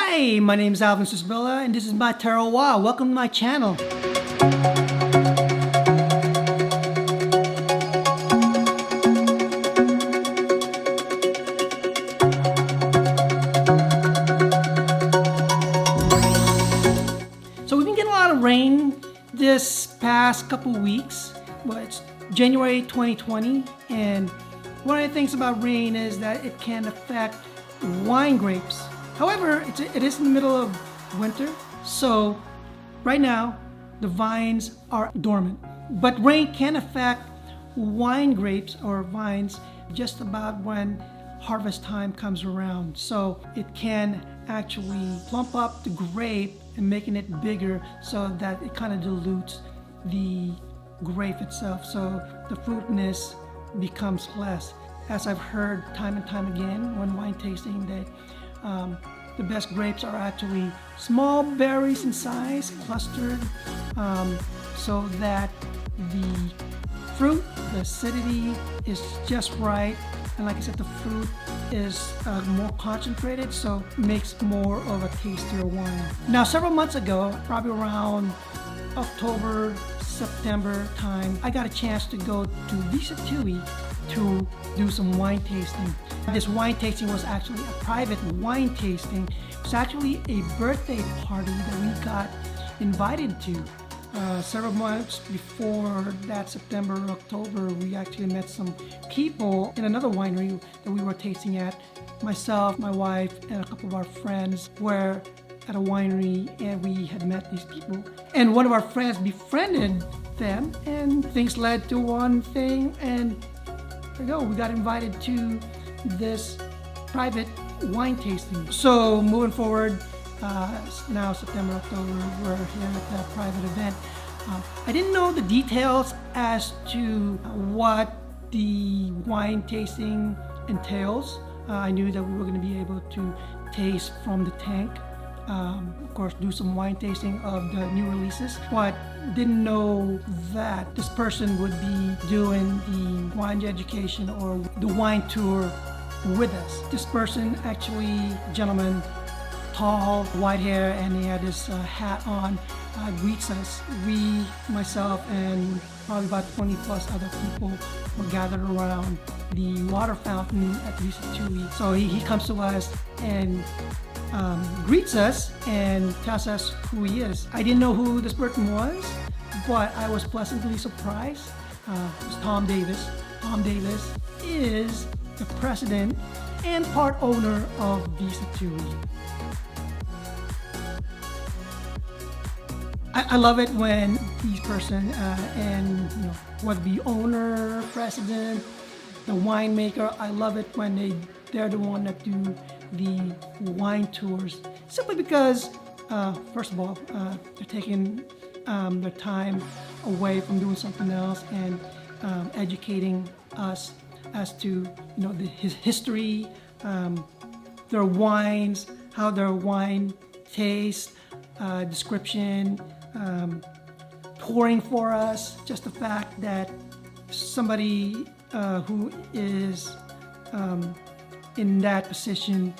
Hi, my name is Alvin Susbilla and this is my terroir. Welcome to my channel. So we've been getting a lot of rain this past couple weeks. Well, it's January 2020, and one of the things about rain is that it can affect wine grapes. However, it is in the middle of winter, so right now the vines are dormant. But rain can affect wine grapes or vines just about when harvest time comes around. So it can actually plump up the grape and making it bigger so that it kind of dilutes the grape itself. So the fruitiness becomes less. As I've heard time and time again when wine tasting, that the best grapes are actually small berries in size, clustered, so that the fruit, the acidity is just right. And like I said, the fruit is more concentrated, so it makes more of a tastier wine. Now, several months ago, probably around October, September time, I got a chance to go to Sattui to do some wine tasting. This wine tasting was actually a private wine tasting. It was actually a birthday party that we got invited to. Several months before that, September, October, we actually met some people in another winery that we were tasting at. Myself, my wife, and a couple of our friends were at a winery, and we had met these people. And one of our friends befriended them, and things led to one thing, and there we go. We got invited to this private wine tasting. So moving forward, now September, October, we're here at that private event. I didn't know the details as to what the wine tasting entails. I knew that we were going to be able to taste from the tank. Of course, do some wine tasting of the new releases, but didn't know that this person would be doing the wine education or the wine tour with us. This person, actually, gentleman, tall, white hair, and he had his hat on, greets us. We, myself, and probably about 20 plus other people were gathered around the water fountain at Sattui. So he comes to us and greets us and tells us who he is. I didn't know who this person was, but I was pleasantly surprised. It was Tom Davies. Tom Davies is the president and part owner of Sattui. I love it when these person and whether the owner, president, the winemaker, I love it when they're the one that do the wine tours, simply because first of all, they're taking their time away from doing something else and educating us as to his history, their wines, how their wine tastes, description, pouring for us. Just the fact that somebody who is in that position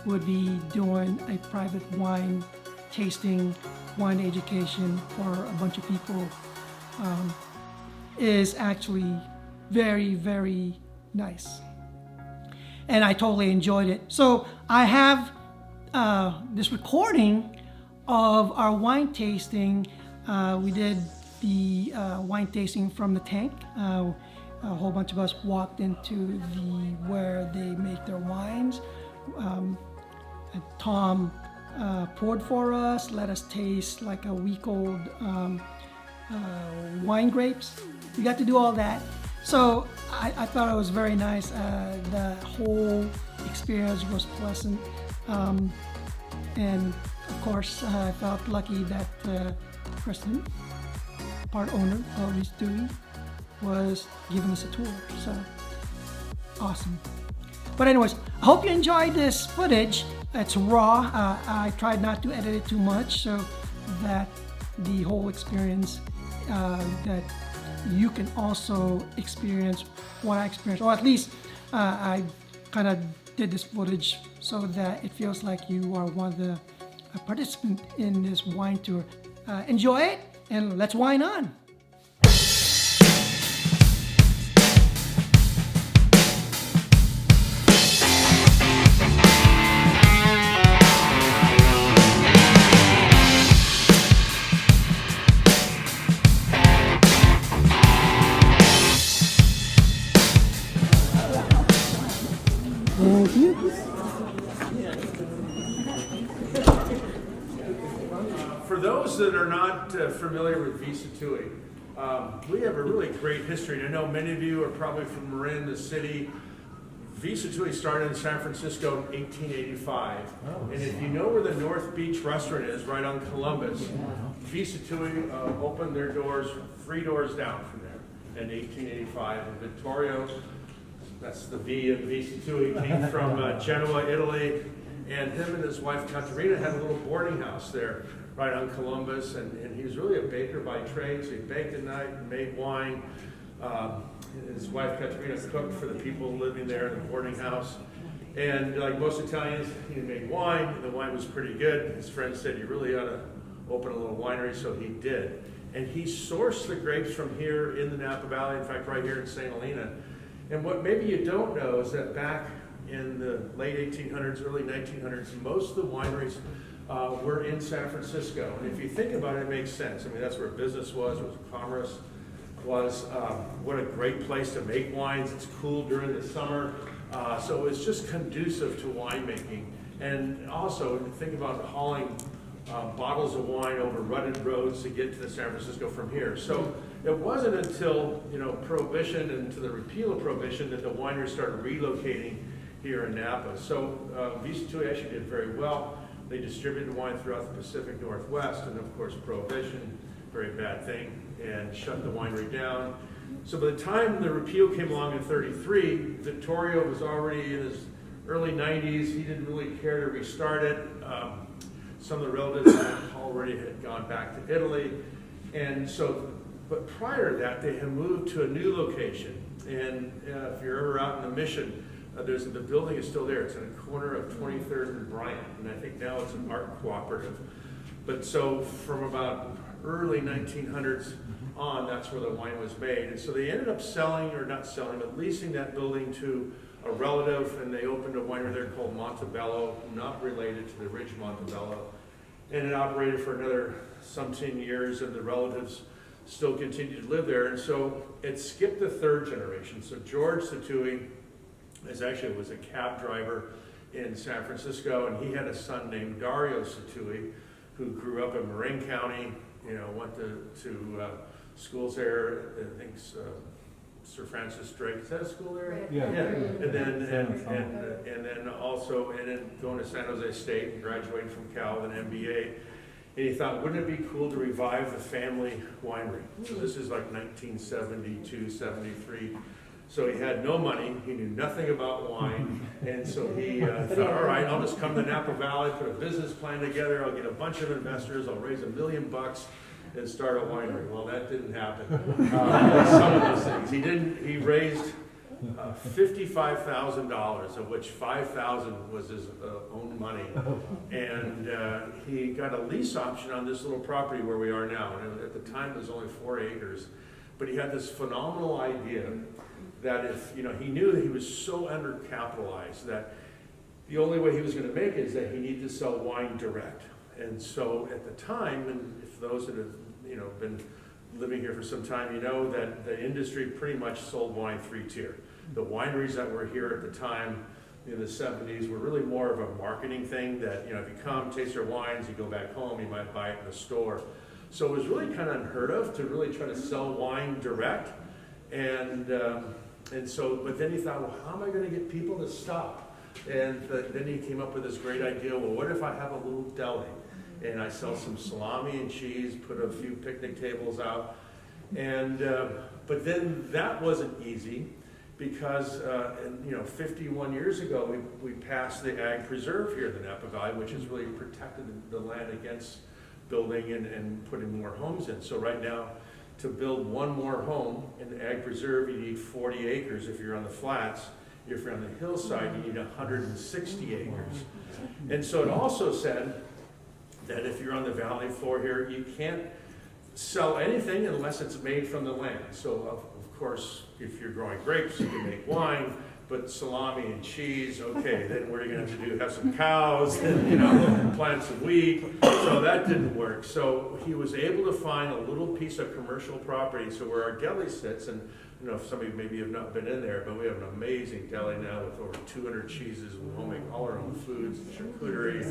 would be doing a private wine tasting, wine education for a bunch of people is actually very, very nice. And I totally enjoyed it. So I have this recording of our wine tasting. We did the wine tasting from the tank. A whole bunch of us walked into where they make their wines. And Tom poured for us, let us taste like a week-old wine grapes. We got to do all that. So I thought it was very nice. The whole experience was pleasant. And of course, I felt lucky that Kristen, part owner of Sattui, was giving us a tour. So awesome. But anyways, I hope you enjoyed this footage. It's raw. I tried not to edit it too much so that the whole experience, that you can also experience what I experienced, or at least I kind of did this footage so that it feels like you are one of the participants in this wine tour. Enjoy it, and let's wine on. Thank you. For those that are not familiar with Sattui, we have a really great history. And I know many of you are probably from Marin, the city. Sattui started in San Francisco in 1885. And if you know where the North Beach restaurant is, right on Columbus, Sattui opened their doors, 3 doors down from there in 1885. And Vittorio, that's the V in Sattui, came from Genoa, Italy. And him and his wife Caterina had a little boarding house there right on Columbus, and he was really a baker by trade, so he baked at night and made wine. His wife Caterina cooked for the people living there in the boarding house. And like most Italians, he made wine, and the wine was pretty good. His friend said, you really ought to open a little winery, so he did. And he sourced the grapes from here in the Napa Valley, in fact right here in St. Helena. And what maybe you don't know is that back in the late 1800s, early 1900s, most of the wineries were in San Francisco. And if you think about it, it makes sense. I mean, that's where business was, where commerce was. What a great place to make wines. It's cool during the summer. So it's just conducive to winemaking. And also, think about hauling bottles of wine over rutted roads to get to the San Francisco from here. So it wasn't until, Prohibition and to the repeal of Prohibition that the wineries started relocating here in Napa. So Sattui actually did very well. They distributed wine throughout the Pacific Northwest, and of course Prohibition, very bad thing, and shut the winery down. So by the time the repeal came along in 33, Vittorio was already in his early 90s. He didn't really care to restart it. Some of the relatives already had gone back to Italy. And so, but prior to that, they had moved to a new location. And if you're ever out in the Mission, the building is still there. It's in a corner of 23rd and Bryant, and I think now it's an art cooperative. But so from about early 1900s on, that's where the wine was made. And so they ended up selling, or not selling, but leasing that building to a relative, and they opened a winery there called Montebello, not related to the Ridge Montebello. And it operated for another some 10 years, and the relatives still continued to live there. And so it skipped the 3rd generation. So George Sattui was a cab driver in San Francisco, and he had a son named Dario Sattui, who grew up in Marin County, went to schools there, I think Sir Francis Drake, is that a school there? Yeah. And then also going to San Jose State and graduating from Cal with an MBA. And he thought, wouldn't it be cool to revive the family winery? So this is like 1972, 73. So he had no money, he knew nothing about wine, and so he thought, all right, I'll just come to Napa Valley, put a business plan together, I'll get a bunch of investors, I'll raise $1 million and start a winery. Well, that didn't happen. Some of those things. He raised $55,000, of which $5,000 was his own money. And he got a lease option on this little property where we are now. And at the time, it was only 4 acres. But he had this phenomenal idea that if, he knew that he was so undercapitalized that the only way he was going to make it is that he needed to sell wine direct. And so at the time, and if those that have, been living here for some time, that the industry pretty much sold wine 3-tier. The wineries that were here at the time in the 70s were really more of a marketing thing that, if you come, taste their wines, you go back home, you might buy it in the store. So it was really kind of unheard of to really try to sell wine direct. And so, but then he thought, well, how am I going to get people to stop? And then he came up with this great idea, well, what if I have a little deli? And I sell some salami and cheese, put a few picnic tables out. And, but then that wasn't easy because, 51 years ago, we passed the Ag Preserve here in the Napa Valley, which has really protected the land against building and putting more homes in. So right now, to build one more home in the Ag Preserve, you need 40 acres if you're on the flats, If you're on the hillside, you need 160 acres. And so it also said that if you're on the valley floor here, you can't sell anything unless it's made from the land. So of course, if you're growing grapes, you can make wine, but salami and cheese, okay, then what are you gonna have to do? Have some cows, and, you know, plant some wheat. So that didn't work. So he was able to find a little piece of commercial property. So where our deli sits, and you know, if somebody maybe have not been in there, but we have an amazing deli now with over 200 cheeses. We'll make all our own foods, charcuterie,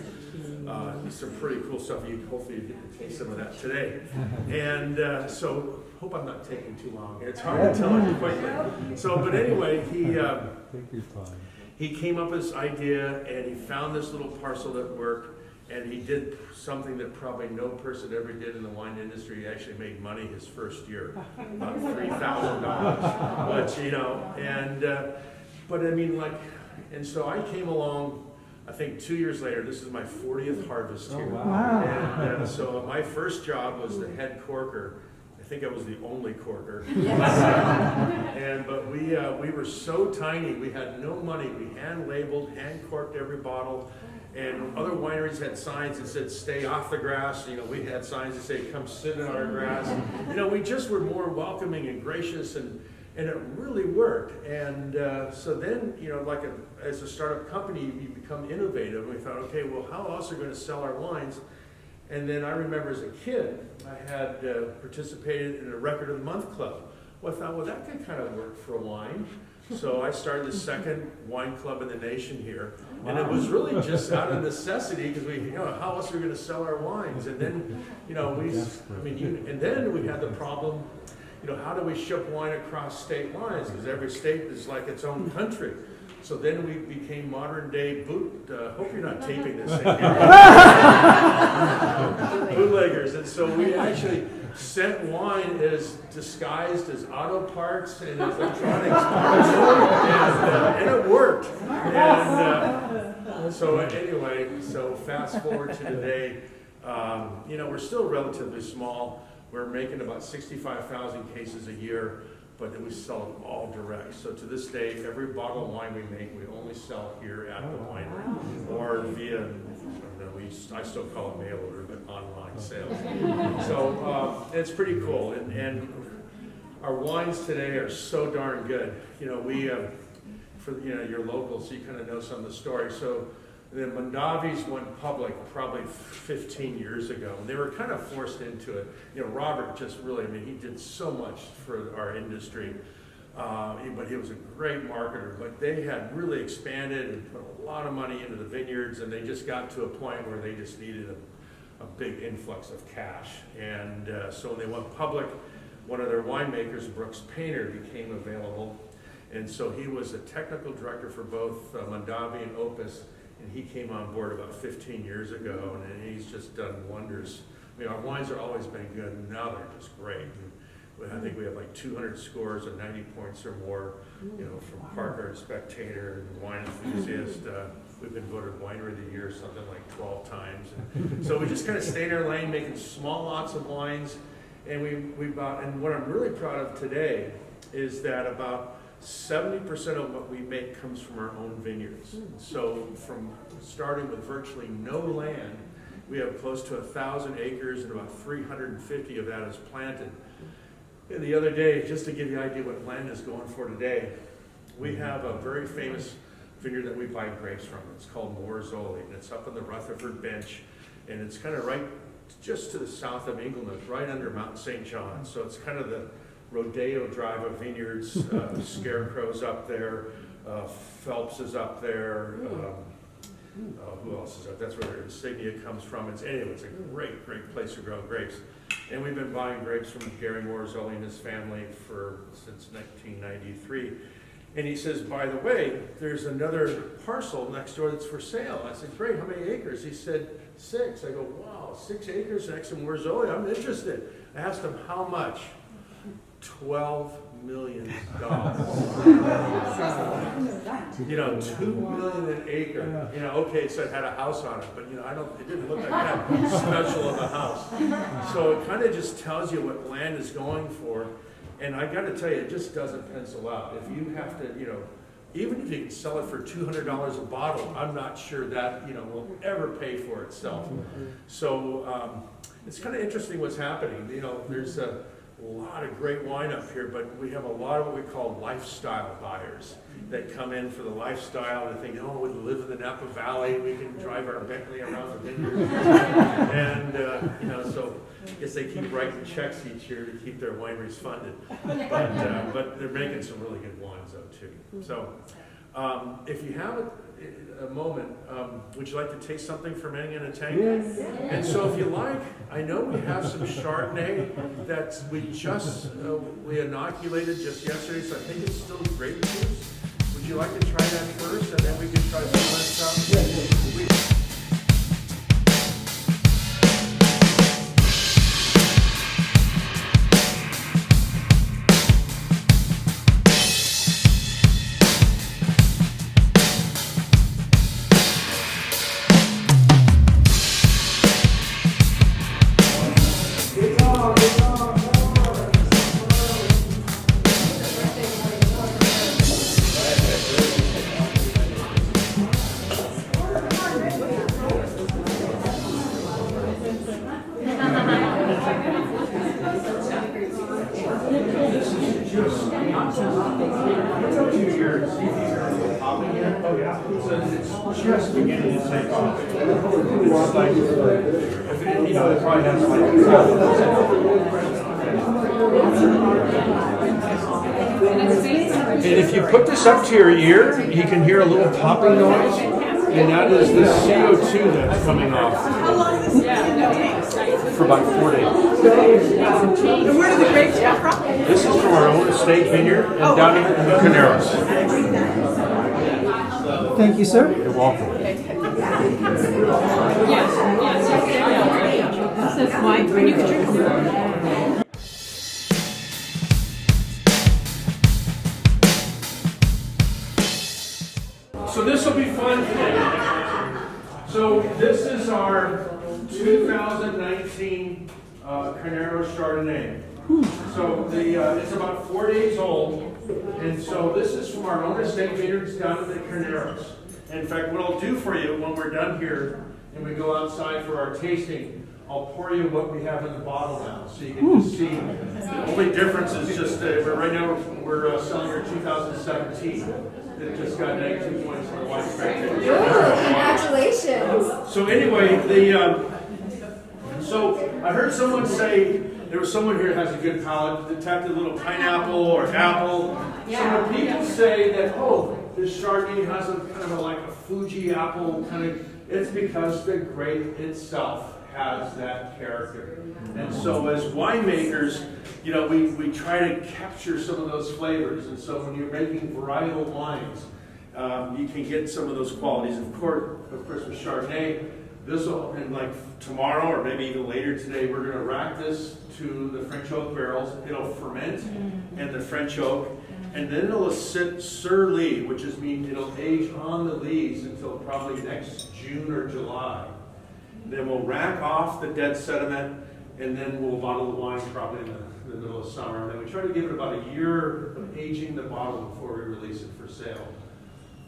some pretty cool stuff. Hopefully you get to taste some of that today. And so, hope I'm not taking too long. It's hard to tell it quickly. So, but anyway, he came up with this idea, and he found this little parcel that worked. And he did something that probably no person ever did in the wine industry. He actually made money his first year, about $3,000. But, you know, and, but I mean, like, and so I came along, I think 2 years later. This is my 40th harvest here. Oh, wow. And so my first job was the head corker. I think I was the only corker. Yes. But we were so tiny, we had no money. We hand labeled, hand corked every bottle. And other wineries had signs that said, "Stay off the grass." You know, we had signs that say, "Come sit in our grass." You know, we just were more welcoming and gracious, and it really worked. And so then, you know, like as a startup company, you become innovative. And we thought, okay, well, how else are we going to sell our wines? And then I remember as a kid, I had participated in a Record of the Month club. Well, I thought, well, that could kind of work for a wine. So I started the second wine club in the nation here. And it was really just out of necessity, because we, you know, how else are we going to sell our wines? And then, you know, and then we had the problem, you know, how do we ship wine across state lines? Because every state is like its own country. So then we became modern day hope you're not taping this thing. Bootleggers. And so we actually sent wine as disguised as auto parts and as electronics parts. And it worked. And so anyway, so fast forward to today, you know, we're still relatively small. We're making about 65,000 cases a year. But then we sell them all direct. So to this day, every bottle of wine we make, we only sell here at the winery, or via, I still call it mail order, but online sales. So it's pretty cool. And our wines today are so darn good. You know, we, for you know, your locals, you kind of know some of the story. So the Davies went public probably 15 years ago, and they were kind of forced into it. You know, Robert just really, I mean, he did so much for our industry, but he was a great marketer. But they had really expanded and put a lot of money into the vineyards, and they just got to a point where they just needed a big influx of cash. And so when they went public, one of their winemakers, Brooks Painter, became available. And so he was a technical director for both Mondavi and Opus. And he came on board about 15 years ago, and he's just done wonders. I mean, our wines have always been good, and now they're just great. And I think we have like 200 scores and 90 points or more, you know, from Parker and Spectator and Wine Enthusiast. We've been voted Winery of the Year something like 12 times. And so we just kind of stay in our lane, making small lots of wines. And and what I'm really proud of today is that about 70% of what we make comes from our own vineyards. So from starting with virtually no land, we have close to 1,000 acres, and about 350 of that is planted. And the other day, just to give you an idea what land is going for today, we have a very famous vineyard that we buy grapes from. It's called Morzoli, and it's up on the Rutherford Bench, and it's kind of right just to the south of England, right under Mount St. John. So it's kind of the Rodeo Drive of vineyards. Scarecrow's up there, Phelps is up there, who else is up? That's where their insignia comes from. It's a great, great place to grow grapes. And we've been buying grapes from Gary Morzoli and his family since 1993. And he says, by the way, there's another parcel next door that's for sale. I said, great, how many acres? He said, 6. I go, wow, 6 acres next to Morzoli, I'm interested. I asked him, how much? $12 million. You know, $2 million an acre. You know, okay, so it had a house on it, but you know, it didn't look like that special of a house. So it kind of just tells you what land is going for. And I got to tell you, it just doesn't pencil out. If you have to, you know, even if you can sell it for $200 a bottle, I'm not sure that, will ever pay for itself. So it's kind of interesting what's happening. There's a lot of great wine up here, but we have a lot of what we call lifestyle buyers that come in for the lifestyle and think, we live in the Napa Valley, we can drive our Bentley around the vineyard. And, so I guess they keep writing checks each year to keep their wineries funded. But they're making some really good wines though too. So if you have a moment, would you like to taste something fermenting in a tank? Yes. And so if you like, I know we have some Chardonnay that we inoculated just yesterday, so I think it's still grape juice. Would you like to try that first, and then we can try some other stuff? Yes. Just beginning to take off. It's like, it probably has and if you put this up to your ear, you can hear a little popping noise, and that is the CO2 that's coming off. How long is this? For about 4 days. And where do the grapes come from? This is from our own estate vineyard and down here in the Caneros. Thank you, sir. You're welcome. Yes. This is wine, and you can drink them. So this will be fun today. So this is our 2019 Carnero Chardonnay. So it's about 4 days old, and so this is from our own estate vineyards down at the Carneros. In fact, what I'll do for you when we're done here and we go outside for our tasting, I'll pour you what we have in the bottle now, so you can just see. The only difference is just right now we're selling our 2017. It just got -2 points on the wine spectrum. Congratulations! So anyway, so I heard someone say there was someone here that has a good palate, detected a little pineapple or apple. So when people say that, this Chardonnay has a kind of like a Fuji apple kind of, it's because the grape itself has that character. And so as winemakers, we try to capture some of those flavors. And so when you're making varietal wines, you can get some of those qualities. Of course with Chardonnay, this will, and like tomorrow or maybe even later today, we're going to rack this to the French oak barrels. It'll ferment in the French oak, and then it'll sit sur lie, which means it'll age on the lees until probably next June or July. Then we'll rack off the dead sediment, and then we'll bottle the wine probably in the middle of summer. And then we try to give it about a year of aging the bottle before we release it for sale.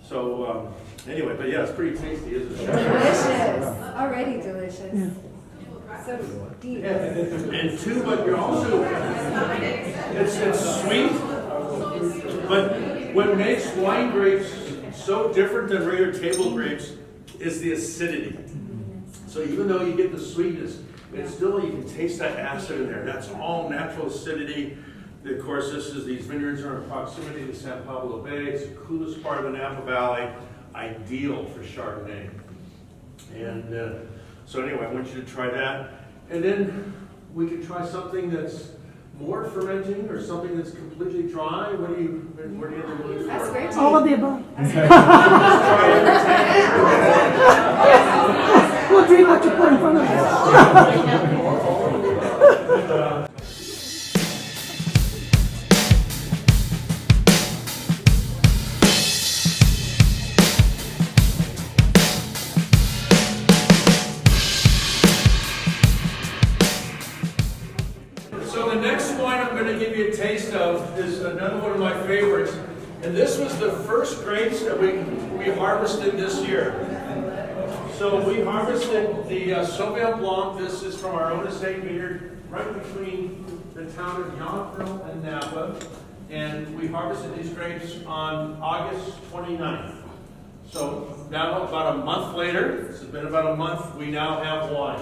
So anyway, but yeah, it's pretty tasty, isn't it? Delicious. Already delicious. Yeah. So deep. And two, but you're also, it's sweet, but what makes wine grapes so different than regular table grapes is the acidity. So even though you get the sweetness, it's still, you can taste that acid in there. That's all natural acidity. Of course, these vineyards are in proximity to San Pablo Bay. It's the coolest part of the Napa Valley, ideal for Chardonnay. And so anyway, I want you to try that. And then we could try something that's more fermenting or something that's completely dry. What do you look for? That's great. All of the above. We'll drink what you put in front of us. So the next wine I'm going to give you a taste of is another one of my favorites. And this was the first grapes that we harvested this year. So we harvested the Sauvignon Blanc. This is from our own estate vineyard, right between the town of Yountville and Napa. And we harvested these grapes on August 29th. So now about a month later, this has been about a month, we now have wine.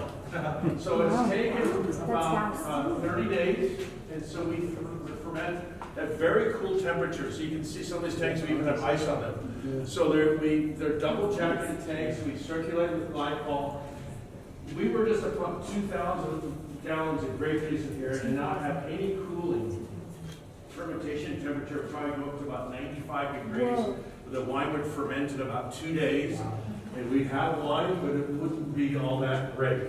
So it's taken about 30 days, and so we ferment at very cool temperatures. So you can see some of these tanks, we even have ice on them. So they're double jacketed tanks, we circulate with glycol. We were just about 2,000 gallons of grape juice in here and not have any cooling. Fermentation temperature would probably go up to about 95 degrees. Whoa. The wine would ferment in about 2 days, and we'd have wine, but it wouldn't be all that great.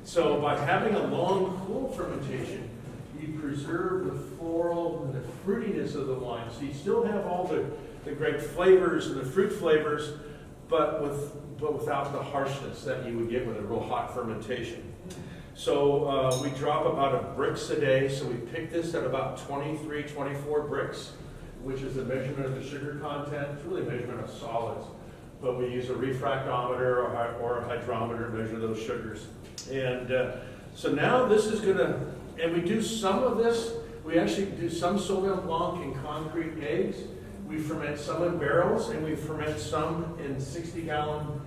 So by having a long, cool fermentation, you preserve the floral and the fruitiness of the wine. So you still have all the great flavors and the fruit flavors, but without the harshness that you would get with a real hot fermentation. So we drop about a brix a day. So we pick this at about 23, 24 brix, which is the measurement of the sugar content. It's really a measurement of solids. But we use a refractometer or a hydrometer to measure those sugars. And so now this is going to, and we do some of this, we actually do some Sauvignon Blanc in concrete eggs. We ferment some in barrels, and we ferment some in 60-gallon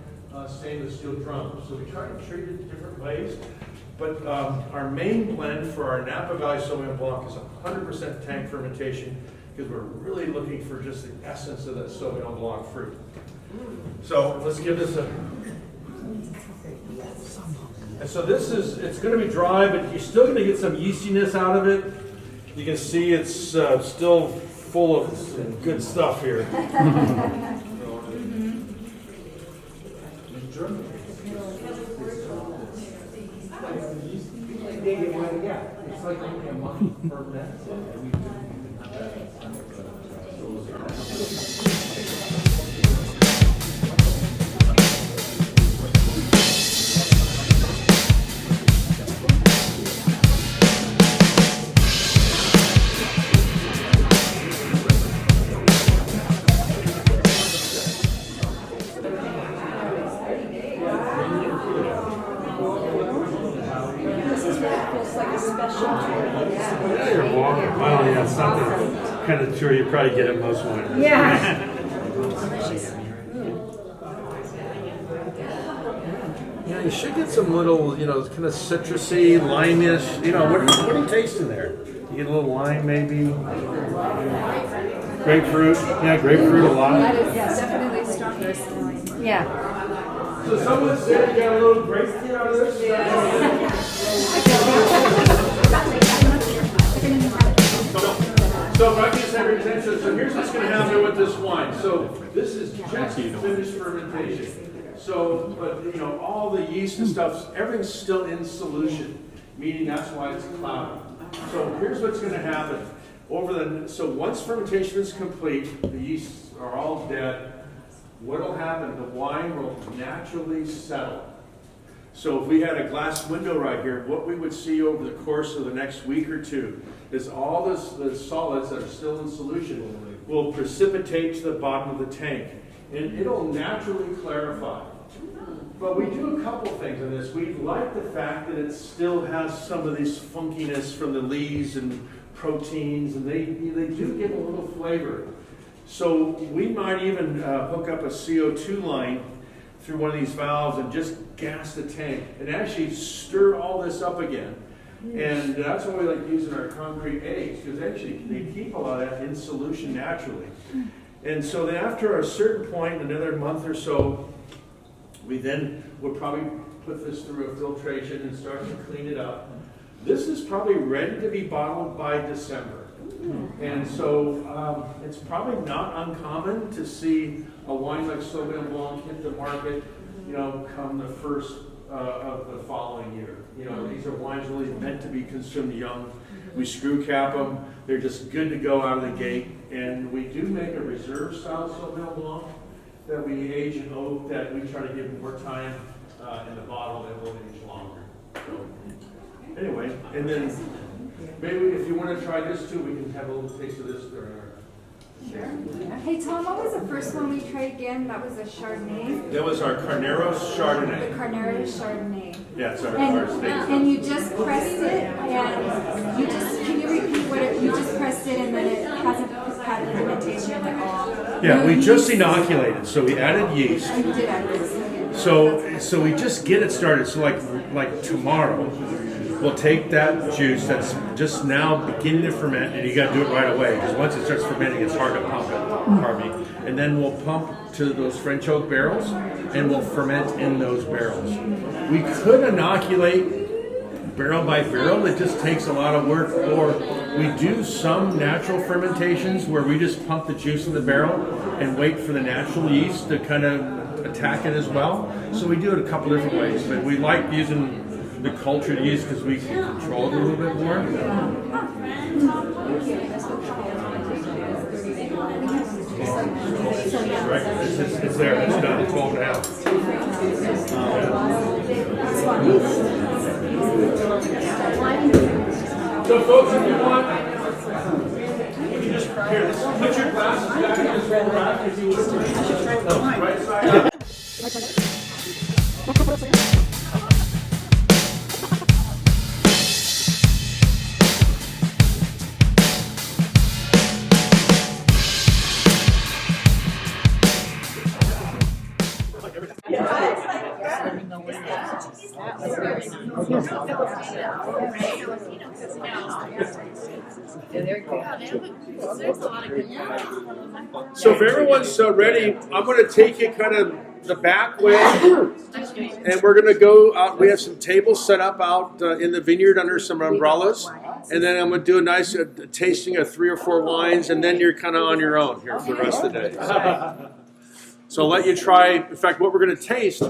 stainless steel drums. So we try to treat it different ways. But our main blend for our Napa Valley Sauvignon Blanc is 100% tank fermentation, because we're really looking for just the essence of that Sauvignon Blanc fruit. So let's give this a... And so this is, it's going to be dry, but you're still going to get some yeastiness out of it. You can see it's still full of good stuff here. It's like only a month per minute. Well, yeah, it's not the kind of tour you probably get at most wineries. Yeah. Yeah, you should get some little, kind of citrusy, lime-ish. What are you tasting there? You get a little lime, maybe. Grapefruit. Yeah, grapefruit a lot. That is definitely stronger smelling. Yeah. So someone said you got a little grapefruit out of this? So if I can just have your attention, so here's what's going to happen with this wine. So this is just finished fermentation. So, but all the yeast and stuff, everything's still in solution, meaning that's why it's cloudy. So here's what's going to happen. So once fermentation is complete, the yeasts are all dead. What will happen? The wine will naturally settle. So if we had a glass window right here, what we would see over the course of the next week or two is all the solids that are still in solution will precipitate to the bottom of the tank. And it'll naturally clarify. But we do a couple things in this. We like the fact that it still has some of this funkiness from the lees and proteins, and they do give a little flavor. So we might even hook up a CO2 line through one of these valves and just gas the tank and actually stir all this up again. And that's why we like using our concrete eggs, because actually they keep a lot of that in solution naturally. And so then after a certain point, another month or so, we then would probably put this through a filtration and start to clean it up. This is probably ready to be bottled by December. And so it's probably not uncommon to see a wine like Sauvignon Blanc hit the market, come the first of the following year. These are wines really meant to be consumed young. We screw cap them. They're just good to go out of the gate. And we do make a reserve style Sauvignon Blanc that we age in oak, that we try to give more time in the bottle that will age longer. So anyway, and then maybe if you want to try this too, we can have a little taste of this during our Hey Tom, what was the first one we tried again? That was a Chardonnay. That was our Carneros The Chardonnay. Carnera Chardonnay. Yeah, it's our And, steak. and you just pressed it, and you just, can you repeat what it, you just pressed it and then it hasn't had fermentation at all? Yeah, No we just yeast? inoculated, so we added yeast. Oh, you did add this. So we just get it started. So like tomorrow, we'll take that juice that's just now beginning to ferment, and you got to do it right away because once it starts fermenting, it's hard to pump it. Pardon me. And then we'll pump to those French oak barrels, and we'll ferment in those barrels. We could inoculate barrel by barrel. It just takes a lot of work. Or we do some natural fermentations where we just pump the juice in the barrel and wait for the natural yeast to kind of attack it as well. So we do it a couple different ways, but we like using the cultured yeast because we can control it a little bit more. Right, it's there, it's done, 12 and a half. So folks, if you want, you can just, here, put your glasses back in this little rack if you would. Right side up. So if everyone's ready, I'm going to take you kind of the back way, and we're going to go out. We have some tables set up out in the vineyard under some umbrellas, and then I'm going to do a nice tasting of 3 or 4 wines, and then you're kind of on your own here for the rest of the day. So I'll let you try. In fact, what we're going to taste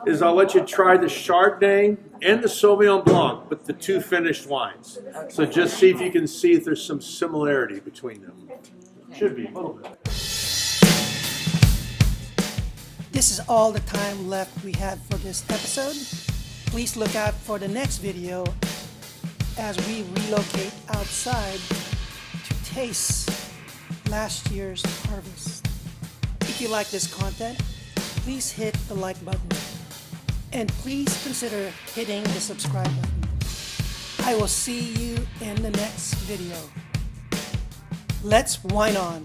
is I'll let you try the Chardonnay and the Sauvignon Blanc, but the 2 finished wines. So just see if you can see if there's some similarity between them. Should be a little bit. This is all the time left we have for this episode. Please look out for the next video as we relocate outside to taste last year's harvest. If you like this content, please hit the like button. And please consider hitting the subscribe button. I will see you in the next video. Let's wine on.